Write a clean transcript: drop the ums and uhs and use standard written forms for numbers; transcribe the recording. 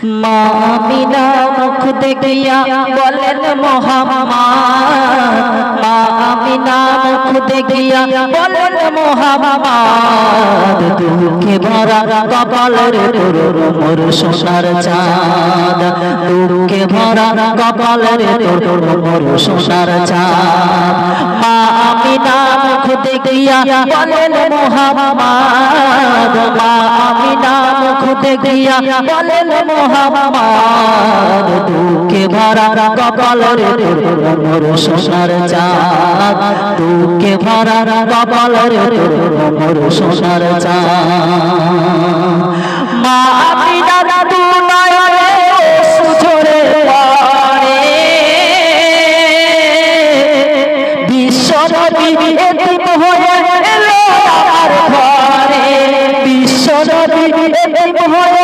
মা আমিনা মুখ দেখিয়া বলেন মুহাম্মদ, মা আমিনা মুখ দেখিয়া বলেন মুহাম্মদ, দুঃখে ভরা কপালের তোর মোর সোনার চাঁদ, দুঃখে ভরা কপালের তোর মোর সোনার চাঁদ। মা আমিনা মুখ দেখিয়া বলেন মুহাম্মদ, মা আমিনা মুখ দেখিয়া বলেন মুহাম্মদ, দুঃখে ভরা কপালের তোর মোর সোনার চাঁদ, দুঃখে ভরা কপালের তোর মোর সোনার চাঁদ। মা